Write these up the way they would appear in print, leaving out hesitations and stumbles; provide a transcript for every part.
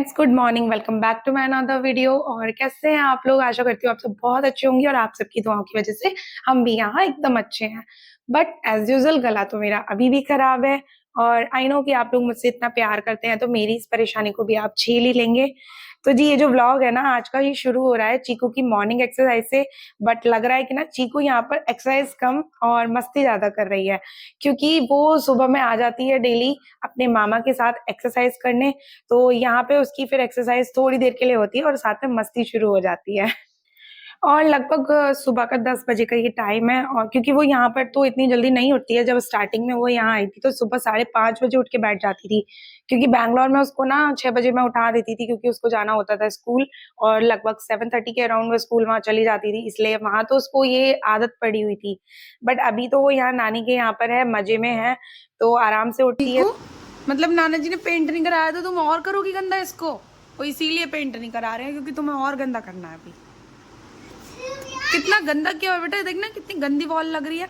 Friends, good morning. Welcome back to my another video. और कैसे हैं आप लोग? आशा करती हूँ आप सब बहुत अच्छे होंगे और आप सबकी दुआओं की वजह से हम भी यहाँ एकदम अच्छे हैं। बट एज यूजुअल गला तो मेरा अभी भी खराब है और आई नो कि आप लोग मुझसे इतना प्यार करते हैं तो मेरी इस परेशानी को भी आप झेल ही लेंगे। तो जी, ये जो व्लॉग है ना आज का, ये शुरू हो रहा है चीकू की मॉर्निंग एक्सरसाइज से। बट लग रहा है कि ना चीकू यहाँ पर एक्सरसाइज कम और मस्ती ज्यादा कर रही है, क्योंकि वो सुबह में आ जाती है डेली अपने मामा के साथ एक्सरसाइज करने। तो यहाँ पे उसकी फिर एक्सरसाइज थोड़ी देर के लिए होती है और साथ में मस्ती शुरू हो जाती है। और लगभग सुबह का 10 बजे का ये टाइम है। और क्योंकि वो यहाँ पर तो इतनी जल्दी नहीं उठती है, जब स्टार्टिंग में वो यहाँ आई थी तो सुबह 5:30 बजे उठ के बैठ जाती थी, क्योंकि बैंगलोर में उसको ना 6 बजे मैं उठा देती थी क्योंकि उसको जाना होता था स्कूल। और लगभग 7:30 के अराउंड वो स्कूल वहां चली जाती थी, इसलिए वहां तो उसको ये आदत पड़ी हुई थी। बट अभी तो वो यहाँ नानी के यहाँ पर है, मजे में है, तो आराम से उठती है। मतलब नाना जी ने पेंट नहीं कराया तो तुम और करोगी गंदा इसको? वो इसीलिए पेंट नहीं करा रहे हैं क्योंकि तुम्हें और गंदा करना है। अभी कितना गंदा किया हुआ बेटा, देखना कितनी गंदी वॉल लग रही है।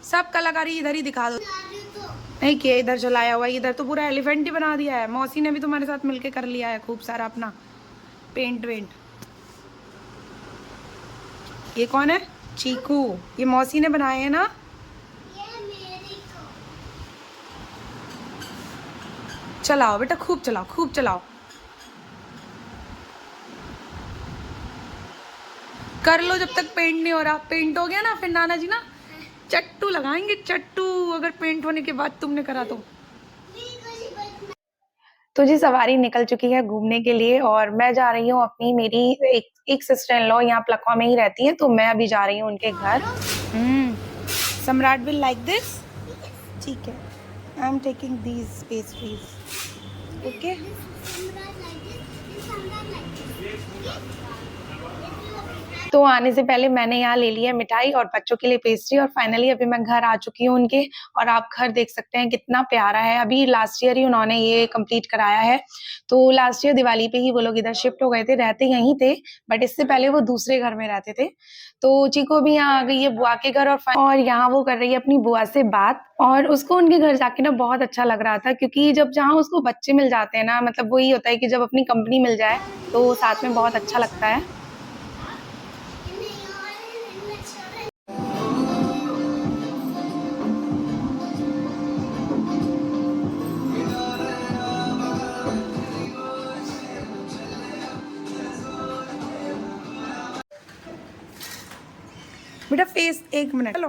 सब कलाकारी इधर ही दिखा दो। नहीं किया, इधर चलाया हुआ, इधर तो पूरा एलिफेंट ही बना दिया है। मौसी ने भी तुम्हारे साथ मिलके कर लिया है खूब सारा अपना पेंट वेंट। ये कौन है? चीकू। ये मौसी ने बनाए हैं ना? चलाओ बेटा, खूब चलाओ, खूब चलाओ। कर लो जब तक पेंट नहीं हो रहा। पेंट हो गया ना फिर नाना जी ना चट्टू लगाएंगे, चट्टू, अगर पेंट होने के बाद तुमने करा तो जी, सवारी निकल चुकी है घूमने के लिए और मैं जा रही हूँ अपनी, मेरी एक सिस्टर इन लॉ यहाँ प्लकवा में ही रहती है, तो मैं अभी जा रही हूँ उनके घर। सम्राट विल लाइक दिस। ठीक है, I am taking these pastries. Okay, तो आने से पहले मैंने यहाँ ले लिया मिठाई और बच्चों के लिए पेस्ट्री, और फाइनली अभी मैं घर आ चुकी हूँ उनके। और आप घर देख सकते हैं कितना प्यारा है। अभी लास्ट ईयर ही उन्होंने ये कंप्लीट कराया है। तो लास्ट ईयर दिवाली पे ही वो लोग इधर शिफ्ट हो गए थे, रहते यहीं थे, बट इससे पहले वो दूसरे घर में रहते थे। तो चीको भी यहाँ आ गई है बुआ के घर, और यहाँ वो कर रही है अपनी बुआ से बात। और उसको उनके घर जाके ना बहुत अच्छा लग रहा था, क्योंकि जब जहाँ उसको बच्चे मिल जाते हैं ना, मतलब वही होता है कि जब अपनी कंपनी मिल जाए तो साथ में बहुत अच्छा लगता है। बेटा फेस, एक मिनट, चलो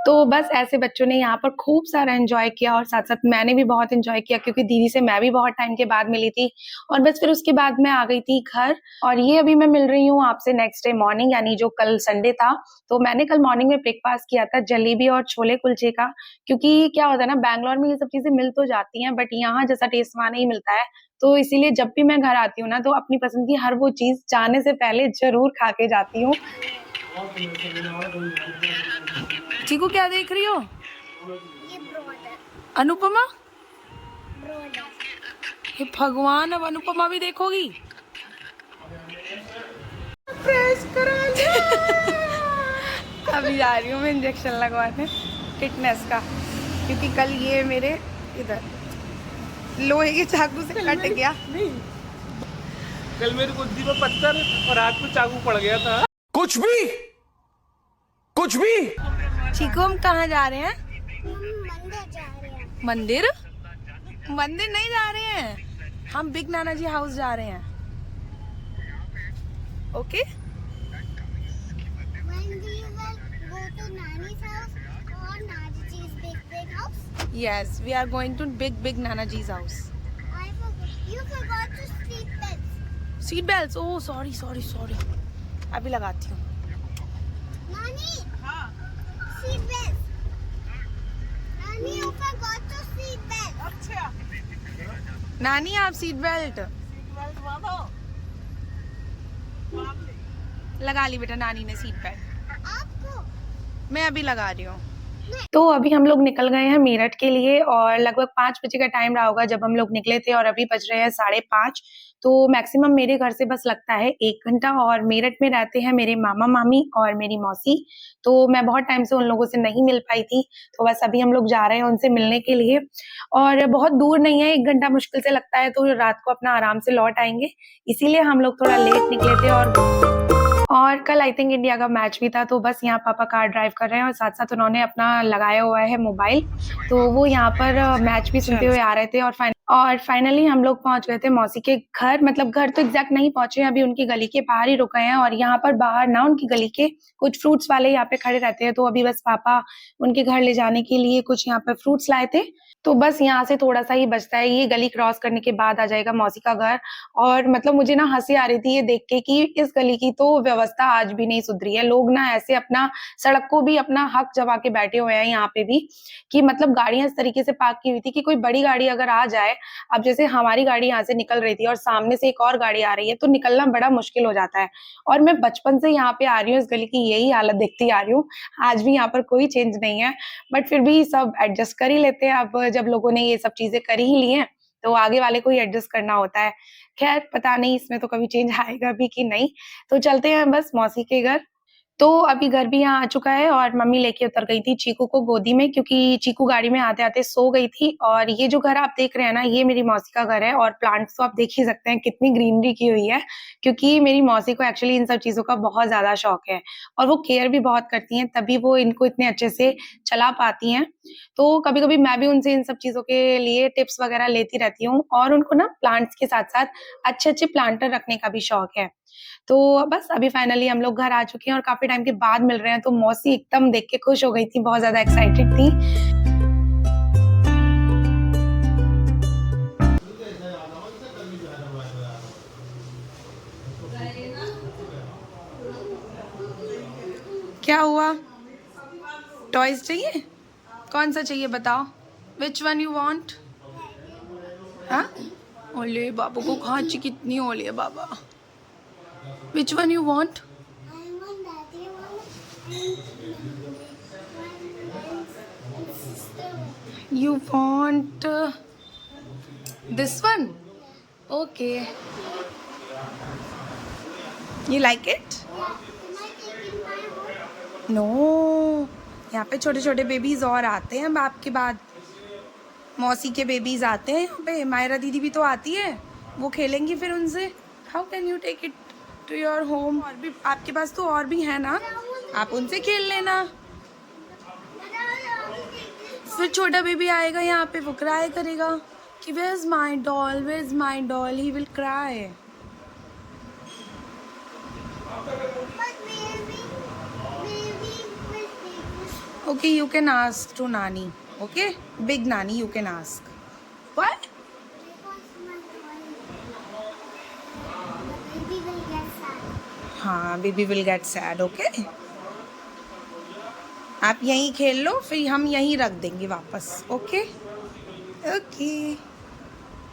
तो बस ऐसे बच्चों ने यहाँ पर खूब सारा एंजॉय किया और साथ साथ मैंने भी बहुत एंजॉय किया, क्योंकि दीदी से मैं भी बहुत टाइम के बाद मिली थी। और बस फिर उसके बाद मैं आ गई थी घर। और ये अभी मैं मिल रही हूँ आपसे नेक्स्ट डे मॉर्निंग, यानी जो कल संडे था। तो मैंने कल मॉर्निंग में ब्रेकफास्ट किया था जलेबी और छोले कुलचे का, क्योंकि क्या होता है ना, बैंगलोर में ये सब चीजें मिल तो जाती हैं बट यहाँ जैसा टेस्ट वहाँ नहीं मिलता है। तो इसीलिए जब भी मैं घर आती हूँ ना, तो अपनी पसंद की हर वो चीज जाने से पहले जरूर खा के जाती हूँ। चीकू क्या देख रही हो? अनुपमा? हे भगवान, अब अनुपमा भी देखोगी? प्रेस करा अभी जा रही हूँ मैं इंजेक्शन लगवाने टिटनेस का, क्योंकि कल ये मेरे इधर लोहे के चाकू से कट गया। नहीं, कल मेरी बुद्धि में पत्थर और हाथ में चाकू पड़ गया था। कुछ भी चीकू, हम कहाँ जा रहे हैं? मंदिर? मंदिर नहीं जा रहे हैं, हम बिग नाना जी हाउस जा रहे हैं। Okay, yes, we are going to big Nana Ji's house. You forgot to Seat belts? Oh, sorry. अभी लगाती हूँ। Nani? Seat belts. Nani, you forgot to seat belts. अच्छा। नानी, आप सीट बेल्ट लगा ली बेटा। नानी ने सीट बेल्ट, आपको? मैं अभी लगा रही हूँ। तो अभी हम लोग निकल गए हैं मेरठ के लिए और लगभग 5 बजे का टाइम रहा होगा जब हम लोग निकले थे, और अभी बज रहे हैं 5:30। तो मैक्सिमम मेरे घर से बस लगता है 1 घंटा, और मेरठ में रहते हैं मेरे मामा-मामी और मेरी मौसी। तो मैं बहुत टाइम से उन लोगों से नहीं मिल पाई थी, तो बस अभी हम लोग जा रहे हैं उनसे मिलने के लिए। और बहुत दूर नहीं है, 1 घंटा मुश्किल से लगता है, तो रात को अपना आराम से लौट आएँगे। इसीलिए हम लोग थोड़ा लेट निकले थे। और कल आई थिंक इंडिया का मैच भी था, तो बस यहाँ पापा कार ड्राइव कर रहे हैं और साथ-साथ उन्होंने अपना लगाया हुआ है मोबाइल, तो वो यहाँ पर मैच भी सुनते हुए आ रहे थे। और फाइनली हम लोग पहुँच गए थे मौसी के घर, मतलब घर तो एग्ज़ैक्ट नहीं पहुँचे, अभी उनकी गली के बाहर ही रुके हैं। और यहाँ पर बाहर ना उनकी गली के कुछ फ्रूट्स वाले यहाँ पे खड़े रहते हैं, तो अभी बस पापा उनके घर ले जाने के लिए कुछ यहाँ पे फ्रूट्स लाए थे। तो बस यहाँ से थोड़ा-सा ही बचता है, ये गली क्रॉस करने के बाद आ जाएगा मौसी का घर। और मतलब मुझे ना हँसी आ रही थी ये देख के कि इस गली की तो व्यवस्था आज भी नहीं सुधरी है। लोग ना ऐसे अपना सड़क को भी अपना हक जमा के बैठे हुए हैं यहाँ पे भी, कि मतलब गाड़ियाँ इस तरीके से पार्क की हुई थी कि कोई बड़ी गाड़ी अगर आ जाए, अब जैसे हमारी गाड़ी यहाँ से निकल रही थी और सामने से एक और गाड़ी आ रही है, तो निकलना बड़ा मुश्किल हो जाता है। और मैं बचपन से यहाँ पे आ रही हूँ, इस गली की यही हालत देखती आ रही हूँ। आज भी यहाँ पर कोई चेंज नहीं है, बट फिर भी सब एडजस्ट कर ही लेते हैं। अब जब लोगों ने ये सब चीज़ें कर ही ली हैं, तो आगे वाले को ही एडजस्ट करना होता है। ख़ैर पता नहीं इसमें तो कभी चेंज आएगा भी कि नहीं। तो चलते हैं बस मौसी के घर। तो अभी घर भी यहाँ आ चुका है और मम्मी लेके उतर गई थी चीकू को गोदी में, क्योंकि चीकू गाड़ी में आते-आते सो गई थी। और ये जो घर आप देख रहे हैं ना, ये मेरी मौसी का घर है। और प्लांट्स तो आप देख ही सकते हैं कितनी ग्रीनरी की हुई है, क्योंकि मेरी मौसी को एक्चुअली इन सब चीज़ों का बहुत ज़्यादा शौक है और वो केयर भी बहुत करती हैं, तभी वो इनको इतने अच्छे से चला पाती हैं। तो कभी-कभी मैं भी उनसे इन सब चीज़ों के लिए टिप्स वगैरह लेती रहती हूँ, और उनको ना प्लांट्स के साथ-साथ अच्छे-अच्छे प्लांटर रखने का भी शौक है। तो बस अभी फाइनली हम लोग घर आ चुके हैं और काफ़ी टाइम के बाद मिल रहे हैं, तो मौसी एकदम देख के खुश हो गई थी, बहुत ज़्यादा एक्साइटेड थी। क्या हुआ? टॉयज़ चाहिए? कौन सा चाहिए बताओ? Which one you want? हाँ? ओले बाबू को खाँची कितनी हो रही है बाबा। Which one you want? I want daddy one and sister one. You want this one? Okay. You like it? Can I take in my home? No. यहाँ पे छोटे छोटे बेबीज और आते हैं बाप के बाद। मौसी के बेबीज आते हैं यहाँ पे। मायरा दीदी भी तो आती है, वो खेलेंगी फिर उनसे। How can you take it to your home? और भी आपके पास तो और भी है ना, आप उनसे खेल लेना। But I only take this. फिर छोटा बेबी आएगा यहाँ पे, वो क्राई करेगा कि where is my doll, where is my doll, he will cry. But maybe will take this. Okay, you can ask to Nani. Okay, big Nani you can ask. What? Because my toy. The baby will get sad. हाँ, baby will get sad. Okay. आप यहीं खेल लो, फिर हम यहीं रख देंगे वापस। Okay okay.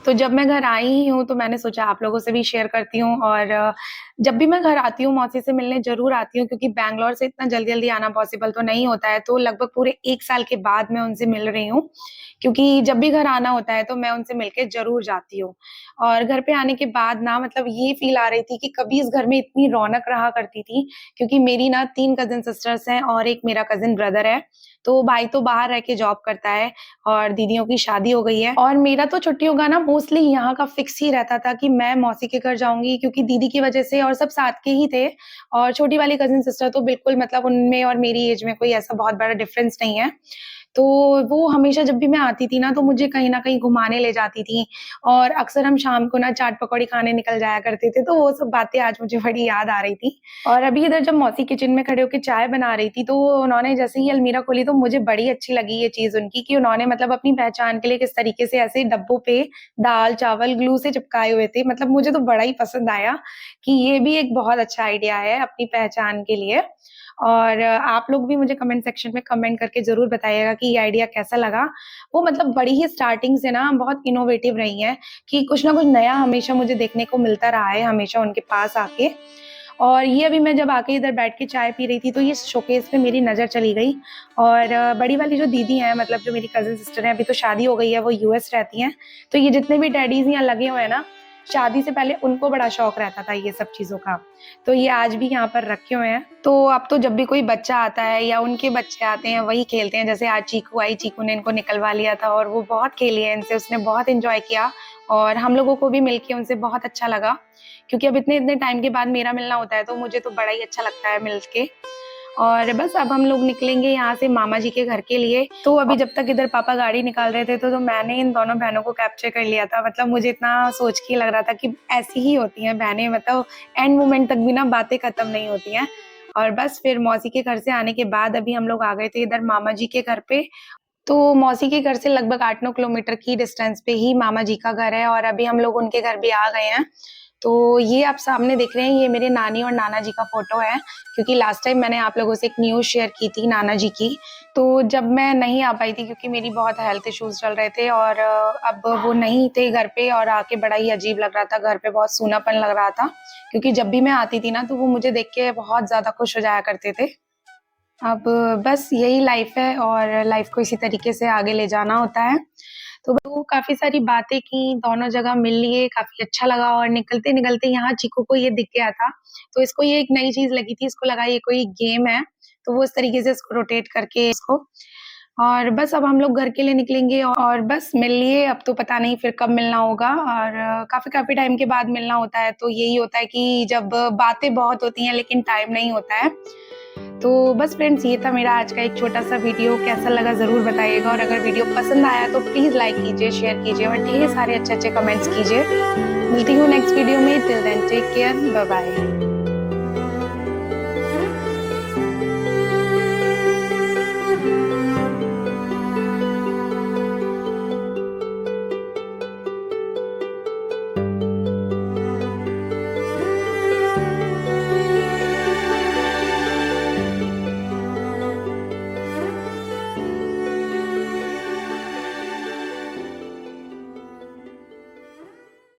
तो जब मैं घर आई ही हूँ, तो मैंने सोचा आप लोगों से भी शेयर करती हूँ। और जब भी मैं घर आती हूँ मौसी से मिलने ज़रूर आती हूँ, क्योंकि बैंगलोर से इतना जल्दी-जल्दी आना पॉसिबल तो नहीं होता है। तो लगभग पूरे 1 साल के बाद मैं उनसे मिल रही हूँ, क्योंकि जब भी घर आना होता है तो मैं उनसे मिलके ज़रूर जाती हूँ। और घर पे आने के बाद ना मतलब ये फ़ील आ रही थी कि कभी इस घर में इतनी रौनक रहा करती थी, क्योंकि मेरी ना 3 कज़िन सिस्टर्स हैं और एक मेरा कज़िन ब्रदर है। तो भाई तो बाहर रह के जॉब करता है और दीदियों की शादी हो गई है। और मेरा तो छुट्टियों का ना मोस्टली यहाँ का फिक्स ही रहता था कि मैं मौसी के घर जाऊँगी, क्योंकि दीदी की वजह से, और सब साथ के ही थे। और छोटी वाली कज़िन सिस्टर तो बिल्कुल मतलब उनमें और मेरी एज में कोई ऐसा बहुत बड़ा डिफ़रेंस नहीं है। तो वो हमेशा जब भी मैं आती थी ना, तो मुझे कहीं न कहीं घुमाने ले जाती थी, और अक्सर हम शाम को ना चाट पकौड़ी खाने निकल जाया करते थे। तो वो सब बातें आज मुझे बड़ी याद आ रही थी। और अभी इधर जब मौसी किचन में खड़े होके चाय बना रही थी, तो उन्होंने जैसे ही अलमीरा खोली, तो मुझे बड़ी अच्छी लगी ये चीज़ उनकी, कि उन्होंने मतलब अपनी पहचान के लिए किस तरीके से ऐसे डब्बों पे दाल-चावल ग्लू से चिपकाए हुए थे। मतलब मुझे तो बड़ा ही पसंद आया कि ये भी एक बहुत अच्छा आइडिया है अपनी पहचान के लिए। और आप लोग भी मुझे कमेंट सेक्शन में कमेंट करके ज़रूर बताइएगा कि ये आइडिया कैसा लगा। वो मतलब बड़ी ही स्टार्टिंग से ना बहुत इनोवेटिव रही हैं, कि कुछ ना कुछ नया हमेशा मुझे देखने को मिलता रहा है, हमेशा उनके पास आके। और ये अभी मैं जब आके इधर बैठ के चाय पी रही थी, तो ये शोकेस पे मेरी नज़र चली गई। और बड़ी वाली जो दीदी हैं, मतलब जो मेरी कज़िन सिस्टर हैं, अभी तो शादी हो गई है, वो यूएस रहती हैं। तो ये जितने भी टेडीज़ यहाँ लगे हुए हैं ना, शादी से पहले उनको बड़ा शौक रहता था ये सब चीज़ों का, तो ये आज भी यहाँ पर रखे हुए हैं। तो अब तो जब भी कोई बच्चा आता है या उनके बच्चे आते हैं वही खेलते हैं। जैसे आज चीकू आई, चीकू ने इनको निकलवा लिया था और वो बहुत खेली है इनसे, उसने बहुत एंजॉय किया और हम लोगों को भी मिलके उनसे बहुत अच्छा लगा, क्योंकि अब इतने टाइम के बाद मेरा मिलना होता है तो मुझे तो बड़ा ही अच्छा लगता है मिलके। और बस अब हम लोग निकलेंगे यहाँ से मामा जी के घर के लिए। तो अभी जब तक इधर पापा गाड़ी निकाल रहे थे तो मैंने इन दोनों बहनों को कैप्चर कर लिया था। मतलब मुझे इतना सोच के लग रहा था कि ऐसी ही होती हैं बहनें, मतलब एंड मोमेंट तक भी ना बातें खत्म नहीं होती हैं। और बस फिर मौसी के घर से आने के बाद अभी हम लोग आ गए थे इधर मामा जी के घर पे। तो मौसी के घर से लगभग 8-9 किलोमीटर की डिस्टेंस पे ही मामा जी का घर है और अभी हम लोग उनके घर भी आ गए हैं। तो ये आप सामने देख रहे हैं, ये मेरे नानी और नाना जी का फोटो है, क्योंकि लास्ट टाइम मैंने आप लोगों से एक न्यूज़ शेयर की थी नाना जी की। तो जब मैं नहीं आ पाई थी क्योंकि मेरी बहुत हेल्थ इश्यूज चल रहे थे और अब वो नहीं थे घर पे और आके बड़ा ही अजीब लग रहा था, घर पे बहुत सूनापन लग रहा था, क्योंकि जब भी मैं आती थी ना तो वो मुझे देख के बहुत ज़्यादा खुश हो जाया करते थे। अब बस यही लाइफ है और लाइफ को इसी तरीके से आगे ले जाना होता है। तो काफ़ी सारी बातें की, दोनों जगह मिल लिए, काफ़ी अच्छा लगा और निकलते-निकलते यहाँ चीकू को ये दिख गया था, तो इसको ये एक नई चीज़ लगी थी, इसको लगा ये कोई गेम है, तो वो इस तरीके से इसको रोटेट करके इसको और बस अब हम लोग घर के लिए निकलेंगे और बस मिल लिए। अब तो पता नहीं फिर कब मिलना होगा और काफ़ी टाइम के बाद मिलना होता है, तो यही होता है कि जब बातें बहुत होती हैं लेकिन टाइम नहीं होता है। तो बस फ्रेंड्स, ये था मेरा आज का एक छोटा-सा वीडियो, कैसा लगा ज़रूर बताइएगा और अगर वीडियो पसंद आया तो प्लीज़ लाइक कीजिए, शेयर कीजिए और ढेर सारे अच्छे-अच्छे कमेंट्स कीजिए। मिलती हूँ नेक्स्ट वीडियो में, till then take care, bye bye.